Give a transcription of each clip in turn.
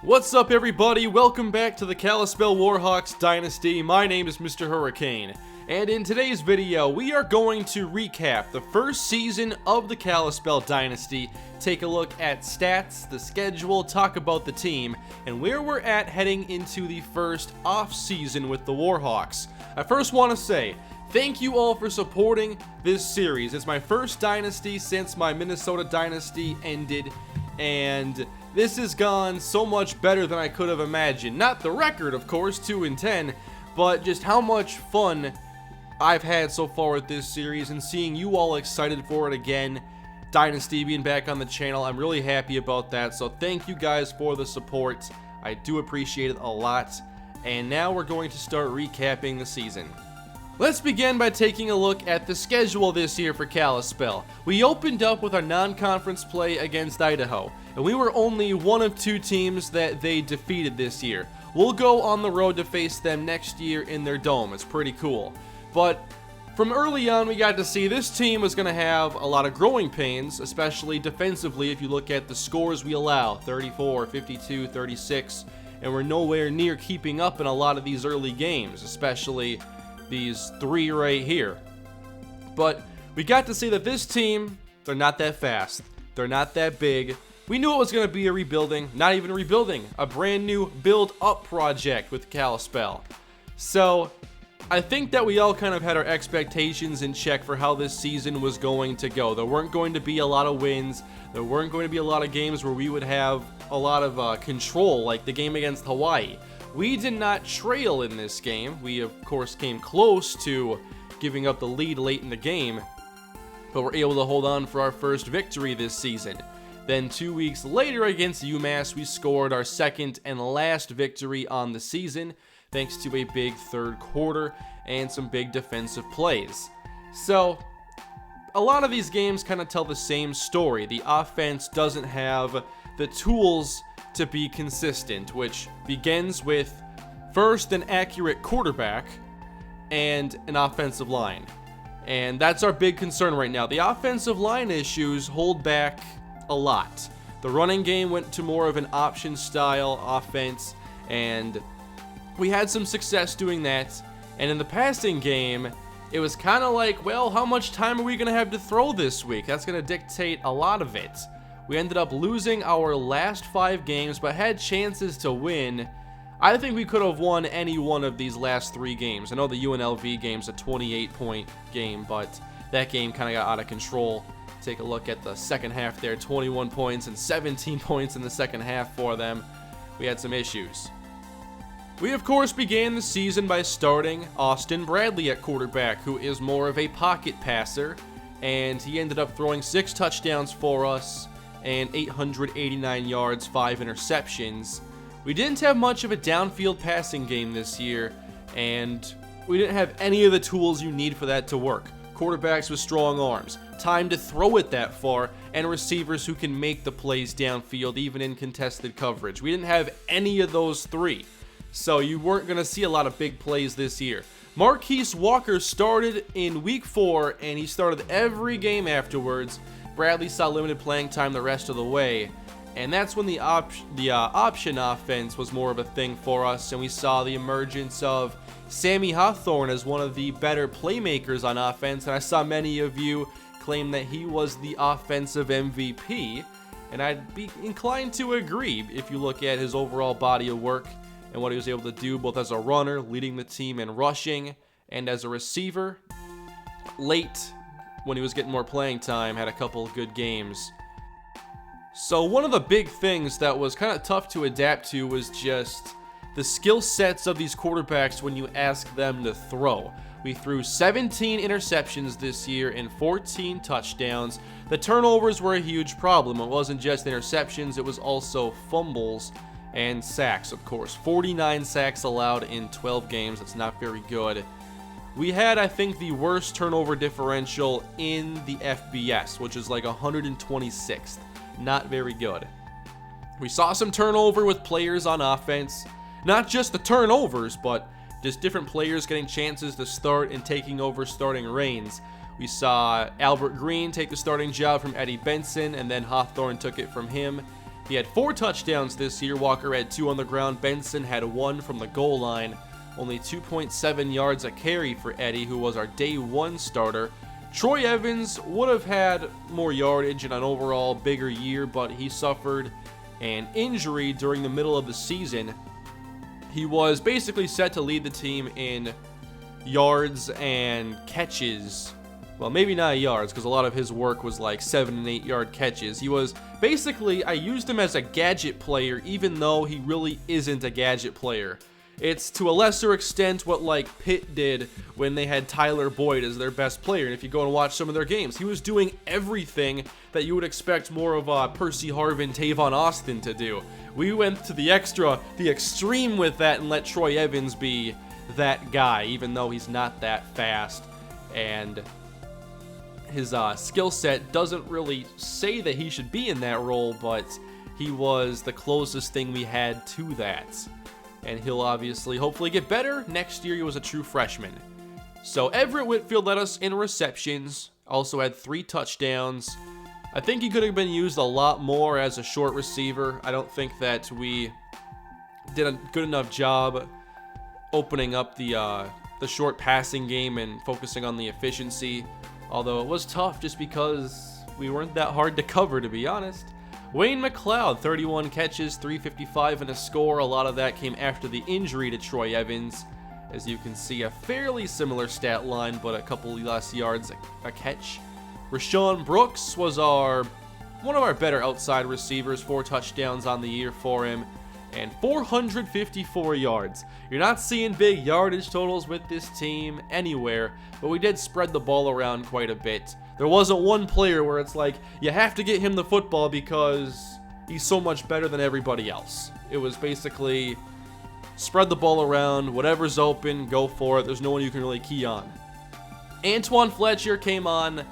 What's up, everybody? Welcome back to the Kalispell Warhawks Dynasty. My name is MrHurriicane, and in today's video, we are going to recap the first season of the Kalispell Dynasty, take a look at stats, the schedule, talk about the team, and where we're at heading into the first off-season with the Warhawks. I first want to say, thank you all for supporting this series. It's my first Dynasty since my Minnesota Dynasty ended, and this has gone so much better than I could have imagined. Not the record, of course, 2-10, but just how much fun I've had so far with this series and seeing you all excited for it again. Dynasty being back on the channel, I'm really happy about that, so thank you guys for the support. I do appreciate it a lot. And now we're going to start recapping the season. Let's begin by taking a look at the schedule this year for Kalispell. We opened up with our non-conference play against Idaho, and we were only one of two teams that they defeated this year. We'll go on the road to face them next year in their dome. It's pretty cool. But from early on, we got to see this team was going to have a lot of growing pains, especially defensively if you look at the scores we allow, 34, 52, 36, and we're nowhere near keeping up in a lot of these early games, especially these three right here. But we got to see that this team, they're not that fast. They're not that big. We knew it was going to be a rebuilding, not even a rebuilding, a brand new build-up project with Kalispell. So I think that we all kind of had our expectations in check for how this season was going to go. There weren't going to be a lot of wins. There weren't going to be a lot of games where we would have a lot of control, like the game against Hawaii. We did not trail in this game. We, of course, came close to giving up the lead late in the game, but were able to hold on for our first victory this season. Then 2 weeks later against UMass, we scored our second and last victory on the season, thanks to a big third quarter and some big defensive plays. So a lot of these games kind of tell the same story. The offense doesn't have the tools to be consistent, which begins with first an accurate quarterback and an offensive line. And that's our big concern right now. The offensive line issues hold back a lot. The running game went to more of an option style offense, and we had some success doing that. And in the passing game, it was kind of like, well, how much time are we going to have to throw this week? That's going to dictate a lot of it. We ended up losing our last 5 games, but had chances to win. I think we could have won any one of these last 3 games. I know the UNLV game's a 28-point game, but that game kind of got out of control. Take a look at the second half there, 21 points and 17 points in the second half for them. We had some issues. We, of course, began the season by starting Austin Bradley at quarterback, who is more of a pocket passer, and he ended up throwing 6 touchdowns for us and 889 yards, 5 interceptions. We didn't have much of a downfield passing game this year, and we didn't have any of the tools you need for that to work. Quarterbacks with strong arms, time to throw it that far, and receivers who can make the plays downfield even in contested coverage. We didn't have any of those 3, so you weren't going to see a lot of big plays this year. Marquise Walker started in week 4, and he started every game afterwards. Bradley saw limited playing time the rest of the way, and that's when the option offense was more of a thing for us, and we saw the emergence of Sammy Hawthorne as one of the better playmakers on offense, and I saw many of you claim that he was the offensive MVP, and I'd be inclined to agree if you look at his overall body of work and what he was able to do both as a runner, leading the team in rushing, and as a receiver. Late, when he was getting more playing time, had a couple of good games. So one of the big things that was kind of tough to adapt to was just the skill sets of these quarterbacks when you ask them to throw. We threw 17 interceptions this year and 14 touchdowns. The turnovers were a huge problem. It wasn't just interceptions, it was also fumbles and sacks, of course. 49 sacks allowed in 12 games. That's not very good. We had, I think, the worst turnover differential in the FBS, which is like 126th. Not very good. We saw some turnover with players on offense. Not just the turnovers, but just different players getting chances to start and taking over starting reins. We saw Albert Green take the starting job from Eddie Benson, and then Hawthorne took it from him. He had 4 touchdowns this year. Walker had 2 on the ground. Benson had 1 from the goal line. Only 2.7 yards a carry for Eddie, who was our day 1 starter. Troy Evans would have had more yardage and an overall bigger year, but he suffered an injury during the middle of the season. He was basically set to lead the team in yards and catches. Well, maybe not yards, because a lot of his work was like 7 and 8 yard catches. He was basically, I used him as a gadget player, even though he really isn't a gadget player. It's to a lesser extent what like Pitt did when they had Tyler Boyd as their best player. And if you go and watch some of their games, he was doing everything that you would expect more of Percy Harvin, Tavon Austin to do. We went to the extreme with that and let Troy Evans be that guy, even though he's not that fast. And his skill set doesn't really say that he should be in that role, but he was the closest thing we had to that. And he'll obviously hopefully get better. Next year he was a true freshman. So Everett Whitfield led us in receptions, also had 3 touchdowns. I think he could have been used a lot more as a short receiver. I don't think that we did a good enough job opening up the short passing game and focusing on the efficiency. Although it was tough just because we weren't that hard to cover, to be honest. Wayne McLeod, 31 catches, 355 and a score. A lot of that came after the injury to Troy Evans. As you can see, a fairly similar stat line, but a couple less yards a catch. Rashawn Brooks was one of our better outside receivers, 4 touchdowns on the year for him, and 454 yards. You're not seeing big yardage totals with this team anywhere, but we did spread the ball around quite a bit. There wasn't one player where it's like, you have to get him the football because he's so much better than everybody else. It was basically spread the ball around, whatever's open, go for it. There's no one you can really key on. Antoine Fletcher came on a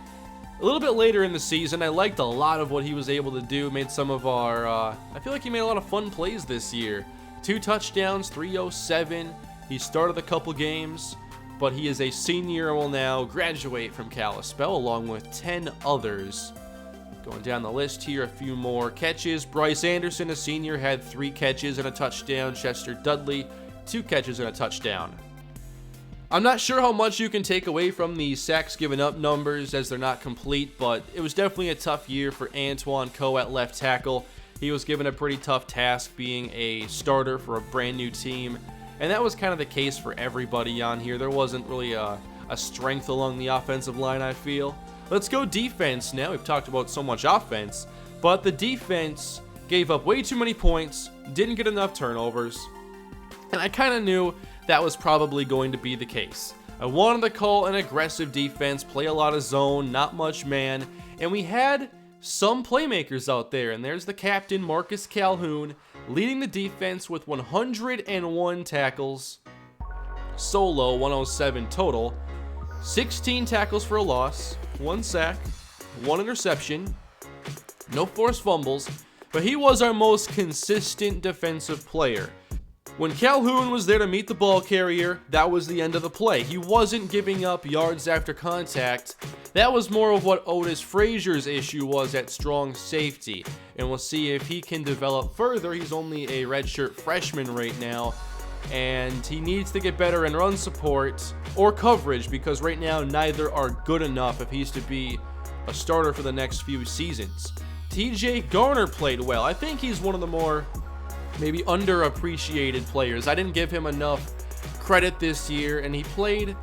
little bit later in the season. I liked a lot of what he was able to do. Made some of our, I feel like he made a lot of fun plays this year. 2 touchdowns, 307. He started a couple games, but he is a senior and will now graduate from Kalispell along with 10 others. Going down the list here, a few more catches. Bryce Anderson, a senior, had 3 catches and a touchdown. Chester Dudley, 2 catches and a touchdown. I'm not sure how much you can take away from the sacks given up numbers as they're not complete, but it was definitely a tough year for Antoine Coe at left tackle. He was given a pretty tough task being a starter for a brand new team. And that was kind of the case for everybody on here. There wasn't really a strength along the offensive line, I feel. Let's go defense now. We've talked about so much offense, but the defense gave up way too many points, didn't get enough turnovers, and I kind of knew that was probably going to be the case. I wanted to call an aggressive defense, play a lot of zone, not much man, and we had some playmakers out there, and there's the captain, Marcus Calhoun, leading the defense with 101 tackles, solo, 107 total, 16 tackles for a loss, 1 sack, 1 interception, no forced fumbles, but he was our most consistent defensive player. When Calhoun was there to meet the ball carrier, that was the end of the play. He wasn't giving up yards after contact. That was more of what Otis Frazier's issue was at strong safety. And we'll see if he can develop further. He's only a redshirt freshman right now, and he needs to get better in run support or coverage, because right now neither are good enough if he's to be a starter for the next few seasons. TJ Garner played well. I think he's one of the more maybe underappreciated players. I didn't give him enough credit this year, and he played,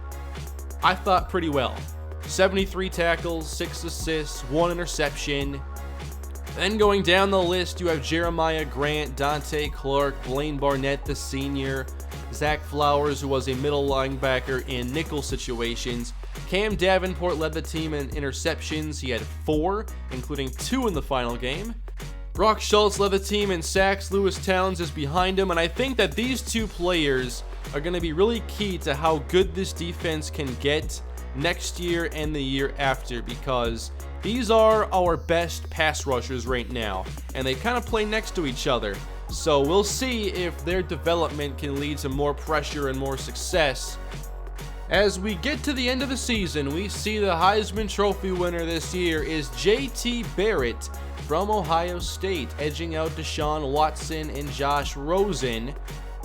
I thought, pretty well. 73 tackles, 6 assists, 1 interception. Then going down the list, you have Jeremiah Grant, Dante Clark, Blaine Barnett, the senior, Zach Flowers, who was a middle linebacker in nickel situations. Cam Davenport led the team in interceptions. He had 4, including 2 in the final game. Brock Schultz led the team in sacks. Lewis Towns is behind him, and I think that these 2 players are going to be really key to how good this defense can get next year and the year after, because these are our best pass rushers right now, and they kind of play next to each other. So we'll see if their development can lead to more pressure and more success. As we get to the end of the season, we see the Heisman Trophy winner this year is J.T. Barrett from Ohio State, edging out Deshaun Watson and Josh Rosen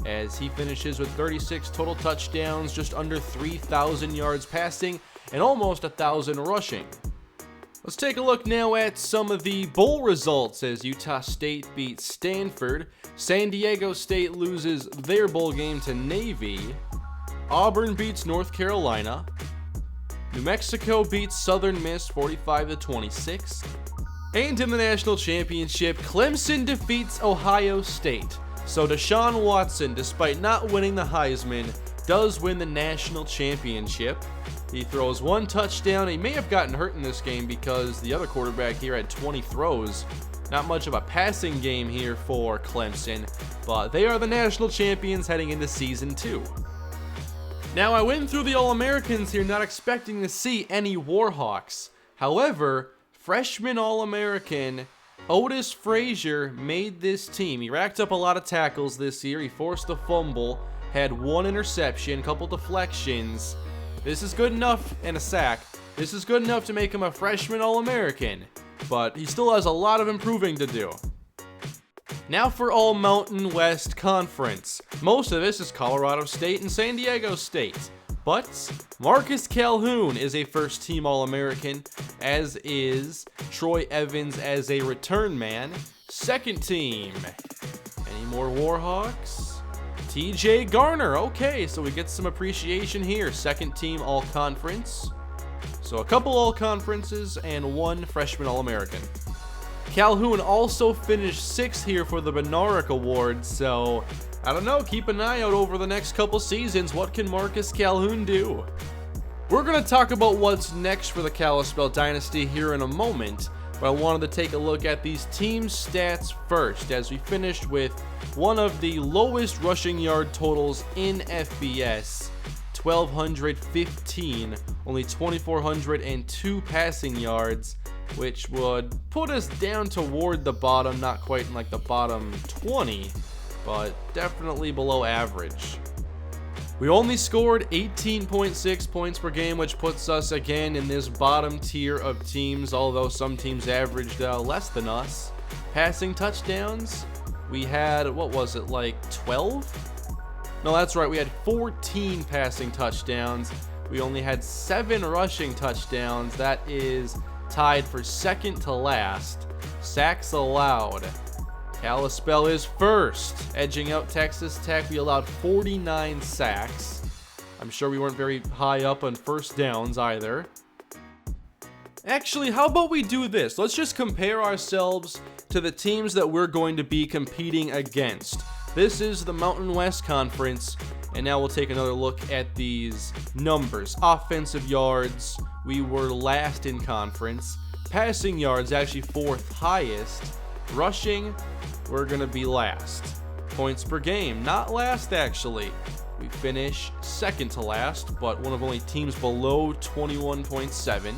as he finishes with 36 total touchdowns, just under 3,000 yards passing, and almost 1,000 rushing. Let's take a look now at some of the bowl results as Utah State beats Stanford, San Diego State loses their bowl game to Navy, Auburn beats North Carolina, New Mexico beats Southern Miss 45-26, and in the national championship, Clemson defeats Ohio State. So Deshaun Watson, despite not winning the Heisman, does win the national championship. He throws one touchdown. He may have gotten hurt in this game because the other quarterback here had 20 throws. Not much of a passing game here for Clemson, but they are the national champions heading into season 2. Now, I went through the All-Americans here not expecting to see any Warhawks. However, freshman All-American Otis Frazier made this team. He racked up a lot of tackles this year. He forced a fumble, had one interception, couple deflections. This is good enough, and a sack. This is good enough to make him a freshman All-American, but he still has a lot of improving to do. Now for All Mountain West Conference. Most of this is Colorado State and San Diego State, but Marcus Calhoun is a first-team All-American, as is Troy Evans as a return man. Second team. Any more Warhawks? TJ Garner. Okay, so we get some appreciation here. Second team All-Conference. So a couple All-Conferences and one freshman All-American. Calhoun also finished 6th here for the Bednarik Award, so I don't know, keep an eye out over the next couple seasons. What can Marcus Calhoun do? We're going to talk about what's next for the Kalispell Dynasty here in a moment, but I wanted to take a look at these team stats first, as we finished with one of the lowest rushing yard totals in FBS, 1,215, only 2,402 passing yards, which would put us down toward the bottom, not quite in like the bottom 20, but definitely below average. We only scored 18.6 points per game, which puts us again in this bottom tier of teams, although some teams averaged less than us. Passing touchdowns, we had, what was it, like 12? No, that's right, we had 14 passing touchdowns. We only had 7 rushing touchdowns. That is tied for second to last. Sacks allowed, Kalispell is first, edging out Texas Tech. We allowed 49 sacks. I'm sure we weren't very high up on first downs either. Actually, how about we do this? Let's just compare ourselves to the teams that we're going to be competing against. This is the Mountain West Conference, and now we'll take another look at these numbers. Offensive yards, we were last in conference. Passing yards, actually 4th highest. Rushing, we're going to be last. Points per game, not last actually. We finish second to last, but one of only teams below 21.7.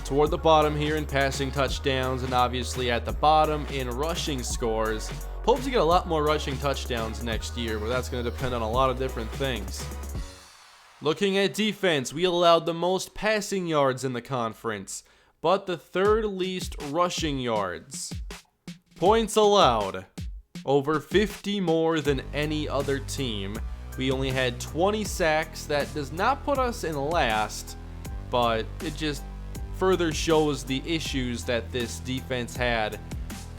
Toward the bottom here in passing touchdowns, and obviously at the bottom in rushing scores. Hope to get a lot more rushing touchdowns next year, but that's going to depend on a lot of different things. Looking at defense, we allowed the most passing yards in the conference, but the 3rd least rushing yards. Points allowed, over 50 more than any other team. We only had 20 sacks. That does not put us in last, but it just further shows the issues that this defense had,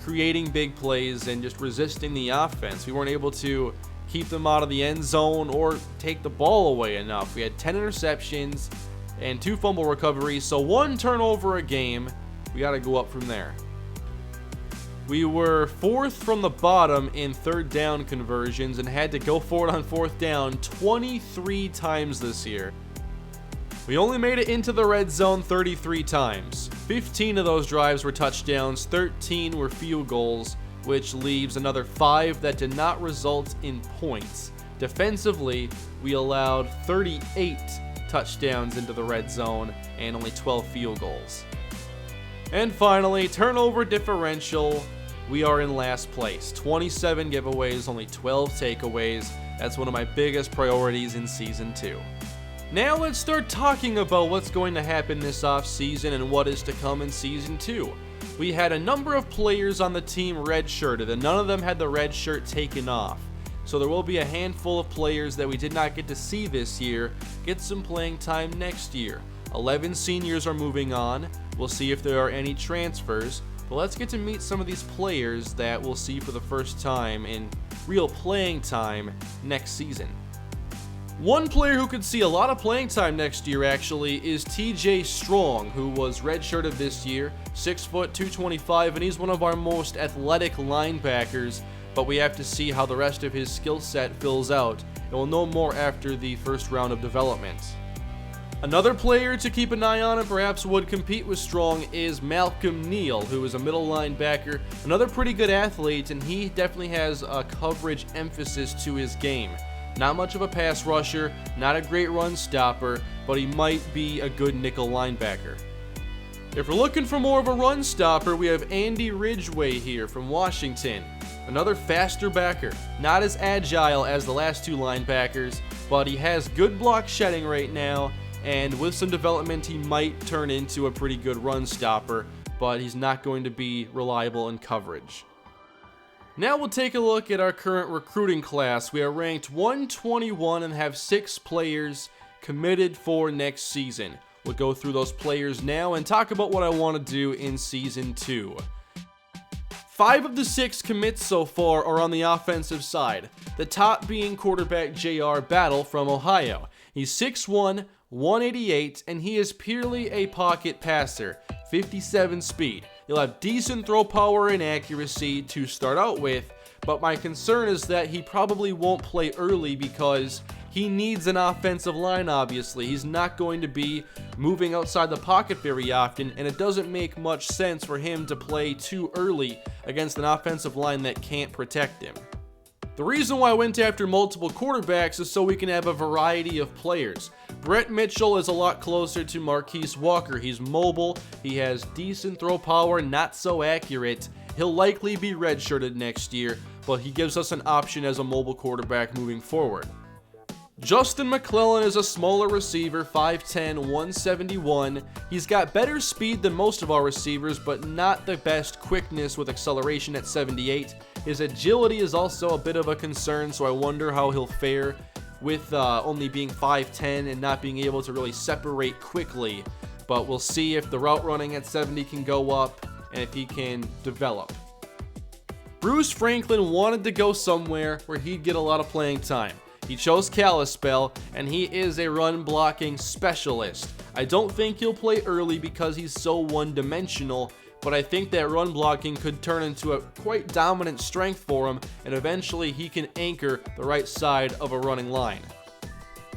creating big plays and just resisting the offense. We weren't able to keep them out of the end zone or take the ball away enough. We had 10 interceptions and 2 fumble recoveries, so 1 turnover a game. We got to go up from there. We were 4th from the bottom in 3rd down conversions and had to go for it on 4th down 23 times this year. We only made it into the red zone 33 times. 15 of those drives were touchdowns, 13 were field goals, which leaves another 5 that did not result in points. Defensively, we allowed 38 touchdowns into the red zone and only 12 field goals. And finally, turnover differential, we are in last place. 27 giveaways, only 12 takeaways. That's one of my biggest priorities in Season 2. Now let's start talking about what's going to happen this offseason and what is to come in Season 2. we had a number of players on the team redshirted, and none of them had the red shirt taken off. So there will be a handful of players that we did not get to see this year get some playing time next year. 11 seniors are moving on. We'll see if there are any transfers. But let's get to meet some of these players that we'll see for the first time in real playing time next season. One player who could see a lot of playing time next year actually is TJ Strong, who was redshirted this year, 6 foot 225, and he's one of our most athletic linebackers, but we have to see how the rest of his skill set fills out, and we'll know more after the first round of development. Another player to keep an eye on and perhaps would compete with Strong is Malcolm Neal, who is a middle linebacker, another pretty good athlete, and he definitely has a coverage emphasis to his game. Not much of a pass rusher, not a great run stopper, but he might be a good nickel linebacker. If we're looking for more of a run stopper, we have Andy Ridgway here from Washington. Another faster backer, not as agile as the last two linebackers, but he has good block shedding right now, and with some development he might turn into a pretty good run stopper, but he's not going to be reliable in coverage. Now we'll take a look at our current recruiting class. We are ranked 121 and have 6 players committed for next season. We'll go through those players now and talk about what I want to do in Season 2. 5 of the 6 commits so far are on the offensive side, the top being quarterback J.R. Battle from Ohio. He's 6'1", 188, and he is purely a pocket passer, 57 speed. He'll have decent throw power and accuracy to start out with, but my concern is that he probably won't play early because he needs an offensive line, obviously. He's not going to be moving outside the pocket very often, and it doesn't make much sense for him to play too early against an offensive line that can't protect him. The reason why I went after multiple quarterbacks is so we can have a variety of players. Brett Mitchell is a lot closer to Marquise Walker. He's mobile, he has decent throw power, not so accurate. He'll likely be redshirted next year, but he gives us an option as a mobile quarterback moving forward. Justin McClellan is a smaller receiver, 5'10", 171. He's got better speed than most of our receivers, but not the best quickness with acceleration at 78. His agility is also a bit of a concern, so I wonder how he'll fare with only being 5'10 and not being able to really separate quickly. But we'll see if the route running at 70 can go up and if he can develop. Bruce Franklin wanted to go somewhere where he'd get a lot of playing time. He chose Kalispell, and he is a run blocking specialist. I don't think he'll play early because he's so one-dimensional, but I think that run blocking could turn into a quite dominant strength for him, and eventually he can anchor the right side of a running line.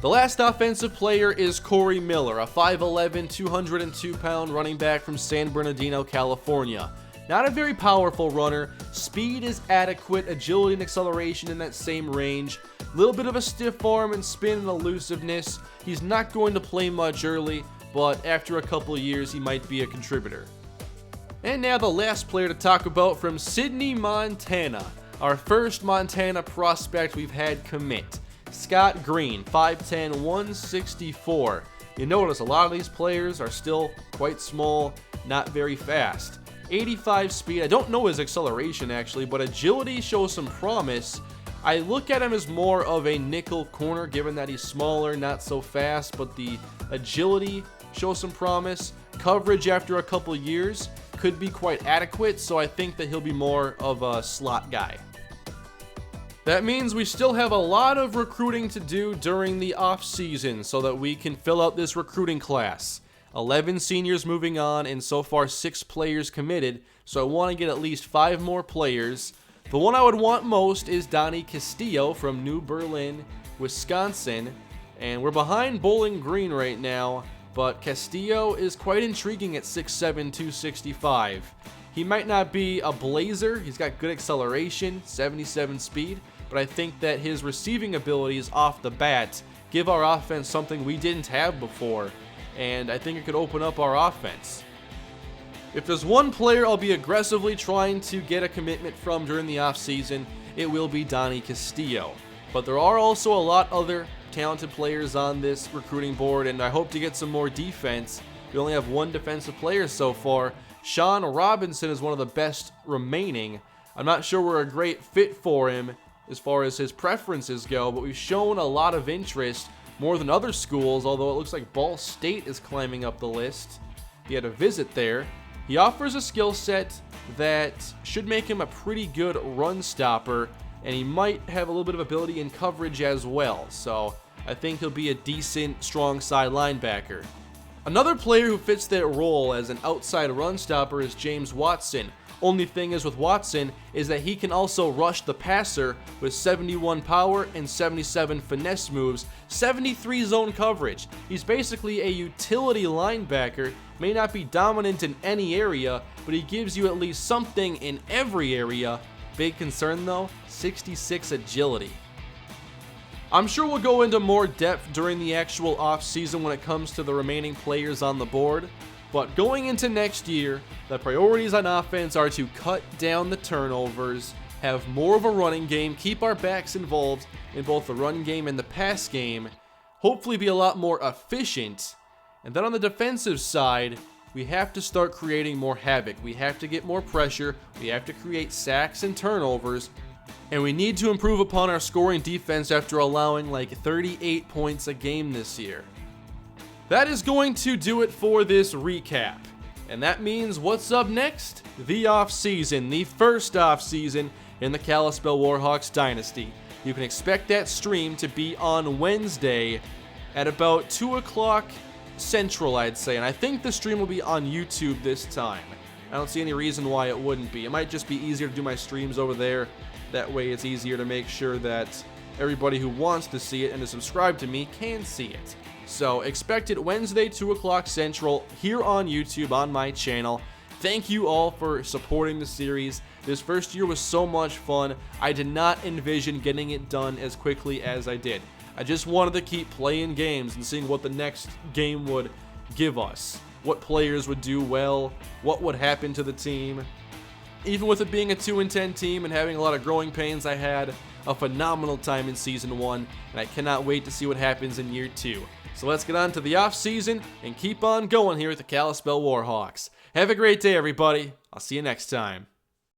The last offensive player is Corey Miller, a 5'11", 202-pound running back from San Bernardino, California. Not a very powerful runner, speed is adequate, agility and acceleration in that same range, little bit of a stiff arm and spin and elusiveness. He's not going to play much early, but after a couple years he might be a contributor. And now the last player to talk about from Sidney, Montana, our first Montana prospect we've had commit. Scott Green, 5'10", 164. You notice a lot of these players are still quite small, not very fast. 85 speed, I don't know his acceleration actually, but agility shows some promise. I look at him as more of a nickel corner given that he's smaller, not so fast, but the agility shows some promise. Coverage after a couple years could be quite adequate, so I think that he'll be more of a slot guy. That means we still have a lot of recruiting to do during the off-season so that we can fill out this recruiting class. 11 seniors moving on, and so far 6 players committed, so I want to get at least 5 more players. The one I would want most is Donnie Castillo from New Berlin, Wisconsin, and we're behind Bowling Green right now, but Castillo is quite intriguing at 6'7", 265. He might not be a blazer, he's got good acceleration, 77 speed, but I think that his receiving abilities off the bat give our offense something we didn't have before, and I think it could open up our offense. If there's one player I'll be aggressively trying to get a commitment from during the offseason, it will be Donnie Castillo. But there are also a lot other talented players on this recruiting board, and I hope to get some more defense. We only have 1 defensive player so far. Sean Robinson is one of the best remaining. I'm not sure we're a great fit for him as far as his preferences go, but we've shown a lot of interest, more than other schools, although it looks like Ball State is climbing up the list. He had a visit there. He offers a skill set that should make him a pretty good run stopper, and he might have a little bit of ability in coverage as well, so I think he'll be a decent, strong side linebacker. Another player who fits that role as an outside run stopper is James Watson. Only thing is with Watson is that he can also rush the passer with 71 power and 77 finesse moves, 73 zone coverage. He's basically a utility linebacker, may not be dominant in any area, but he gives you at least something in every area. Big concern though, 66 agility. I'm sure we'll go into more depth during the actual off-season when it comes to the remaining players on the board, but going into next year, the priorities on offense are to cut down the turnovers, have more of a running game, keep our backs involved in both the run game and the pass game, hopefully be a lot more efficient, and then on the defensive side, we have to start creating more havoc. We have to get more pressure, we have to create sacks and turnovers, and we need to improve upon our scoring defense after allowing like 38 points a game this year. That is going to do it for this recap. And that means what's up next? The off-season, the first off-season in the Kalispell Warhawks Dynasty. You can expect that stream to be on Wednesday at about 2 o'clock Central, I'd say. And I think the stream will be on YouTube this time. I don't see any reason why it wouldn't be. It might just be easier to do my streams over there. That way it's easier to make sure that everybody who wants to see it and to subscribe to me can see it. So expect it Wednesday, 2 o'clock Central, here on YouTube on my channel. Thank you all for supporting the series. This first year was so much fun. I did not envision getting it done as quickly as I did. I just wanted to keep playing games and seeing what the next game would give us. What players would do well, what would happen to the team. Even with it being a 2-10 team and having a lot of growing pains, I had a phenomenal time in Season 1, and I cannot wait to see what happens in Year 2. So let's get on to the off-season and keep on going here at the Kalispell Warhawks. Have a great day, everybody. I'll see you next time.